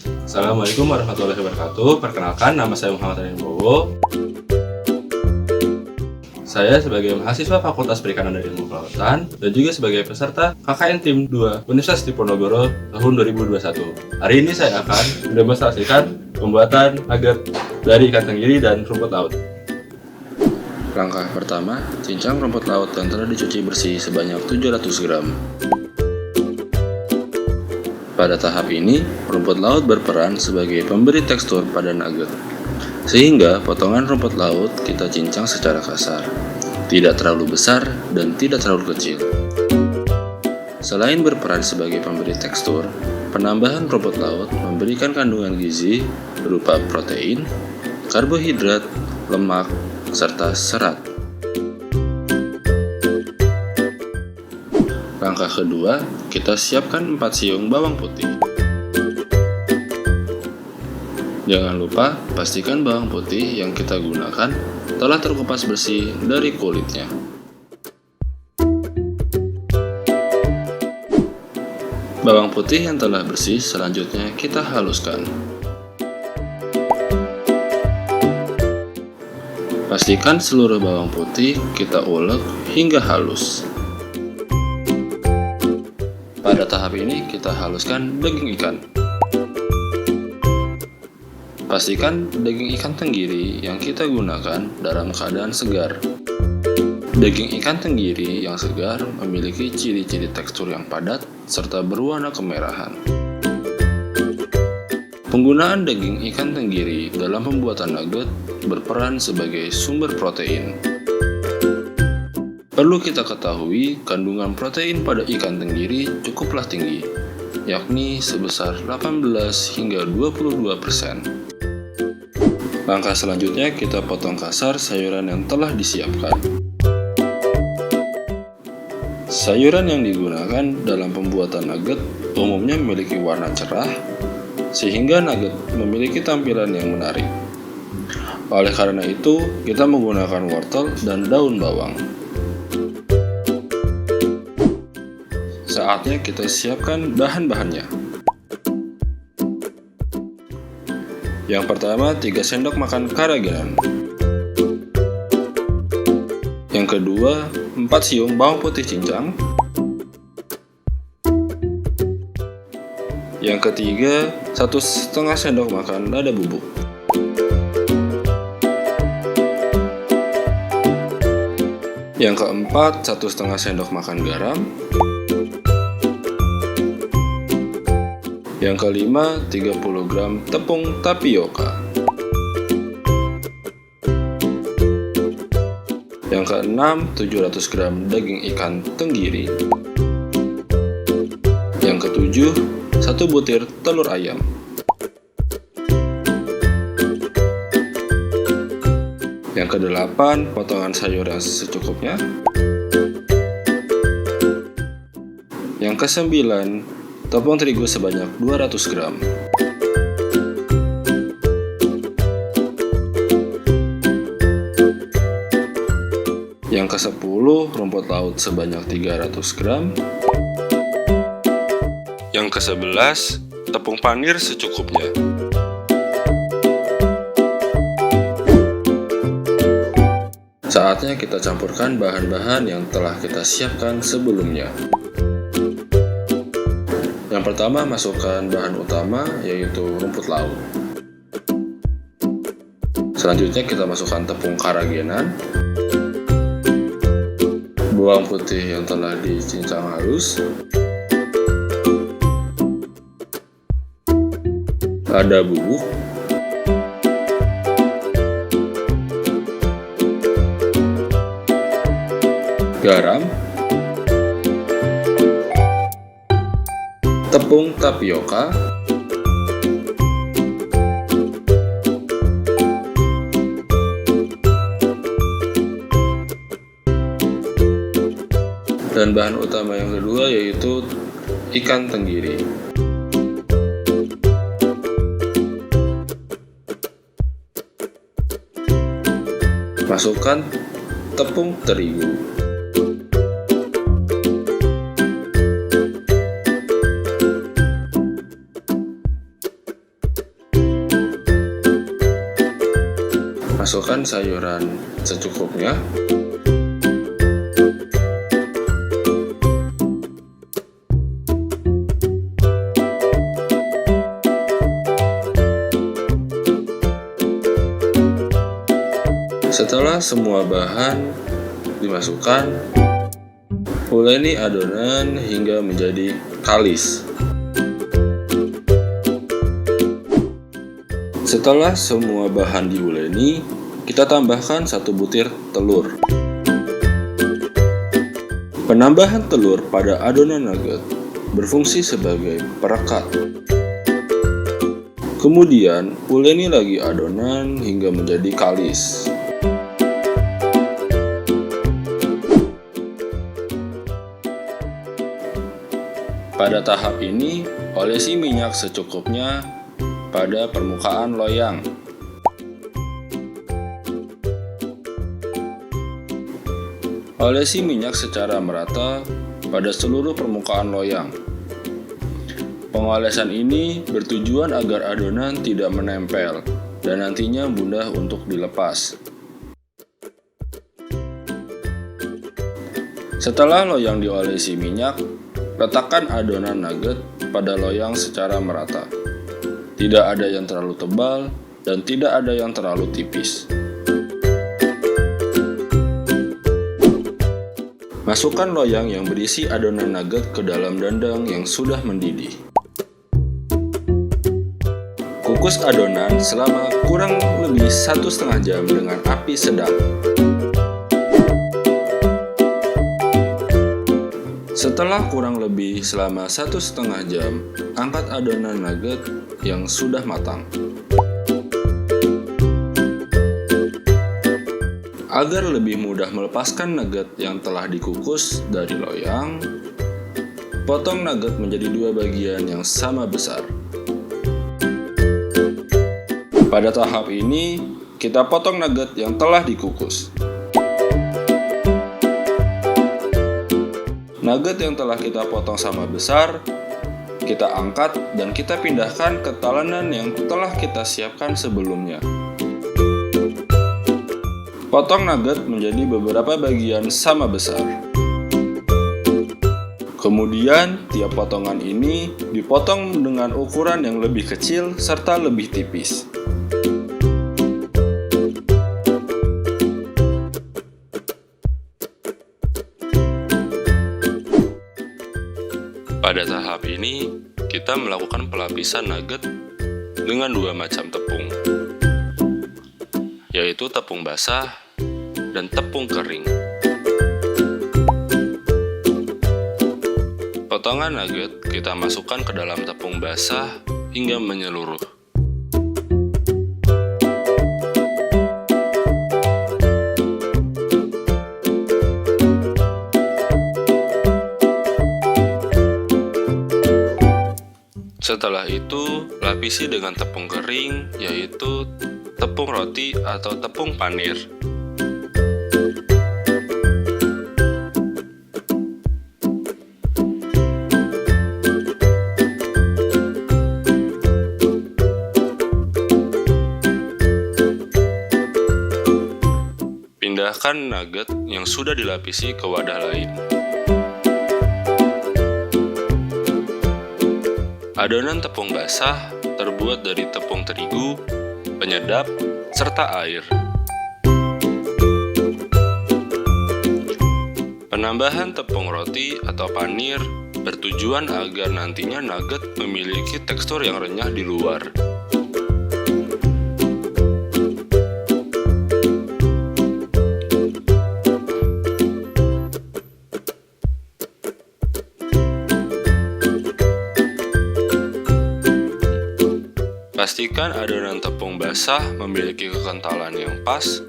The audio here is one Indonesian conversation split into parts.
Assalamualaikum warahmatullahi wabarakatuh. Perkenalkan, nama saya Muhammad Anin Bowo. Saya sebagai mahasiswa Fakultas Perikanan dan Ilmu Kelautan dan juga sebagai peserta KKN Tim 2 Universitas Diponegoro tahun 2021. Hari ini saya akan mendemonstrasikan pembuatan nugget dari ikan tenggiri dan rumput laut. Langkah pertama, cincang rumput laut yang telah dicuci bersih sebanyak 700 gram. Pada tahap ini, rumput laut berperan sebagai pemberi tekstur pada nugget, sehingga potongan rumput laut kita cincang secara kasar, tidak terlalu besar dan tidak terlalu kecil. Selain berperan sebagai pemberi tekstur, penambahan rumput laut memberikan kandungan gizi berupa protein, karbohidrat, lemak, serta serat. Langkah kedua, kita siapkan 4 siung bawang putih. Jangan lupa pastikan bawang putih yang kita gunakan telah terkupas bersih dari kulitnya. Bawang putih yang telah bersih selanjutnya kita haluskan. Pastikan seluruh bawang putih kita ulek hingga halus. Pada tahap ini kita haluskan daging ikan. Pastikan daging ikan tenggiri yang kita gunakan dalam keadaan segar. Daging ikan tenggiri yang segar memiliki ciri-ciri tekstur yang padat serta berwarna kemerahan. Penggunaan daging ikan tenggiri dalam pembuatan nugget berperan sebagai sumber protein. Perlu kita ketahui, kandungan protein pada ikan tenggiri cukuplah tinggi, yakni sebesar 18 hingga 22%. Langkah selanjutnya kita potong kasar sayuran yang telah disiapkan. Sayuran yang digunakan dalam pembuatan nugget umumnya memiliki warna cerah, sehingga nugget memiliki tampilan yang menarik. Oleh karena itu, kita menggunakan wortel dan daun bawang. Saatnya kita siapkan bahan-bahannya. Yang pertama, 3 sendok makan karagenan. Yang kedua, 4 siung bawang putih cincang. Yang ketiga, 1,5 sendok makan lada bubuk. Yang keempat, 1,5 sendok makan garam. Yang kelima, 30 gram tepung tapioka. Yang keenam, 700 gram daging ikan tenggiri. Yang ketujuh, 1 butir telur ayam. Yang kedelapan, potongan sayur yang secukupnya. Yang kesembilan, tepung terigu sebanyak 200 gram. Yang ke-10, rumput laut sebanyak 300 gram. Yang ke-11, tepung panir secukupnya. Saatnya kita campurkan bahan-bahan yang telah kita siapkan sebelumnya. Yang pertama, masukkan bahan utama yaitu rumput laut. Selanjutnya kita masukkan tepung karagenan, bawang putih yang telah dicincang halus, lada bubuk, garam, tepung tapioka, dan bahan utama yang kedua yaitu ikan tenggiri. Masukkan tepung terigu. Masukkan sayuran secukupnya. Setelah semua bahan dimasukkan, uleni adonan hingga menjadi kalis. Setelah semua bahan diuleni, kita tambahkan 1 butir telur. Penambahan telur pada adonan nugget berfungsi sebagai perekat. Kemudian, uleni lagi adonan hingga menjadi kalis. Pada tahap ini, olesi minyak secukupnya pada permukaan loyang. Olesi minyak secara merata pada seluruh permukaan loyang. Pengolesan ini bertujuan agar adonan tidak menempel dan nantinya mudah untuk dilepas. Setelah loyang diolesi minyak, letakkan adonan nugget pada loyang secara merata. Tidak ada yang terlalu tebal dan tidak ada yang terlalu tipis. Masukkan loyang yang berisi adonan nugget ke dalam dandang yang sudah mendidih. Kukus adonan selama kurang lebih 1,5 jam dengan api sedang. Setelah kurang lebih selama 1,5 jam, angkat adonan nugget yang sudah matang. Agar lebih mudah melepaskan nugget yang telah dikukus dari loyang, potong nugget menjadi 2 bagian yang sama besar. Pada tahap ini, kita potong nugget yang telah dikukus. Nugget yang telah kita potong sama besar, kita angkat dan kita pindahkan ke talenan yang telah kita siapkan sebelumnya. Potong nugget menjadi beberapa bagian sama besar. Kemudian, tiap potongan ini dipotong dengan ukuran yang lebih kecil serta lebih tipis. Pada tahap ini, kita melakukan pelapisan nugget dengan 2 macam tepung, yaitu tepung basah dan tepung kering. Potongan nugget kita masukkan ke dalam tepung basah hingga menyeluruh. Setelah itu, lapisi dengan tepung kering, yaitu tepung roti atau tepung panir. Pindahkan nugget yang sudah dilapisi ke wadah lain. Adonan tepung basah terbuat dari tepung terigu, penyedap, serta air. Penambahan tepung roti atau panir bertujuan agar nantinya nugget memiliki tekstur yang renyah di luar. Pastikan adonan tepung basah memiliki kekentalan yang pas,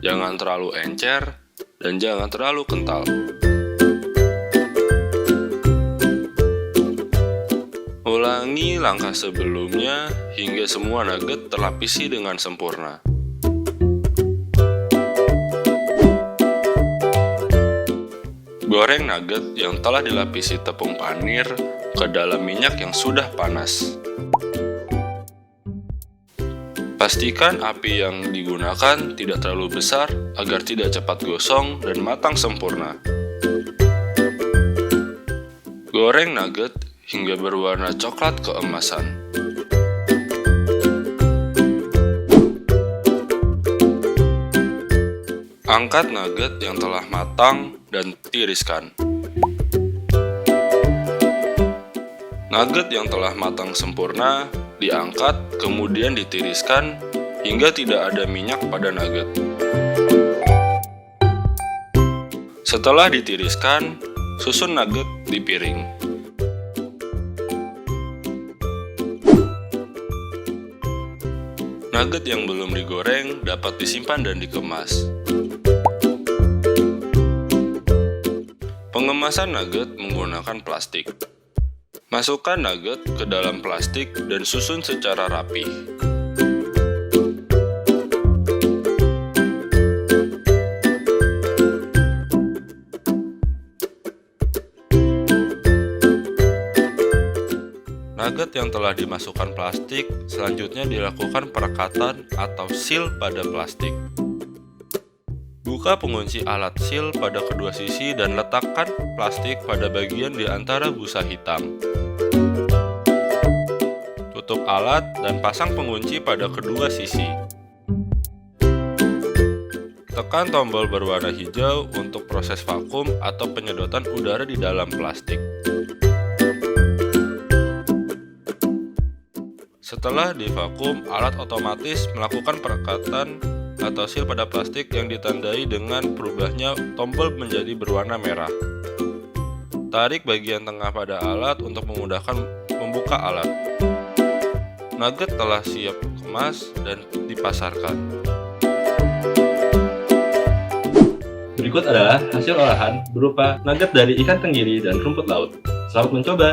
jangan terlalu encer, dan jangan terlalu kental. Ulangi langkah sebelumnya hingga semua nugget terlapisi dengan sempurna. Goreng nugget yang telah dilapisi tepung panir ke dalam minyak yang sudah panas. Pastikan api yang digunakan tidak terlalu besar agar tidak cepat gosong dan matang sempurna. Goreng nugget hingga berwarna coklat keemasan. Angkat nugget yang telah matang dan tiriskan. Nugget yang telah matang sempurna diangkat, kemudian ditiriskan hingga tidak ada minyak pada nugget. Setelah ditiriskan, susun nugget di piring. Nugget yang belum digoreng dapat disimpan dan dikemas. Pengemasan nugget menggunakan plastik. Masukkan nugget ke dalam plastik dan susun secara rapi. Nugget yang telah dimasukkan plastik selanjutnya dilakukan perekatan atau seal pada plastik. Buka pengunci alat seal pada kedua sisi dan letakkan plastik pada bagian di antara busa hitam. Tutup alat dan pasang pengunci pada kedua sisi. Tekan tombol berwarna hijau untuk proses vakum atau penyedotan udara di dalam plastik. Setelah divakum, alat otomatis melakukan perekatan atau seal pada plastik yang ditandai dengan berubahnya tombol menjadi berwarna merah. Tarik bagian tengah pada alat untuk memudahkan membuka alat. Nugget telah siap kemas dan dipasarkan. Berikut adalah hasil olahan berupa nugget dari ikan tenggiri dan rumput laut. Selamat mencoba!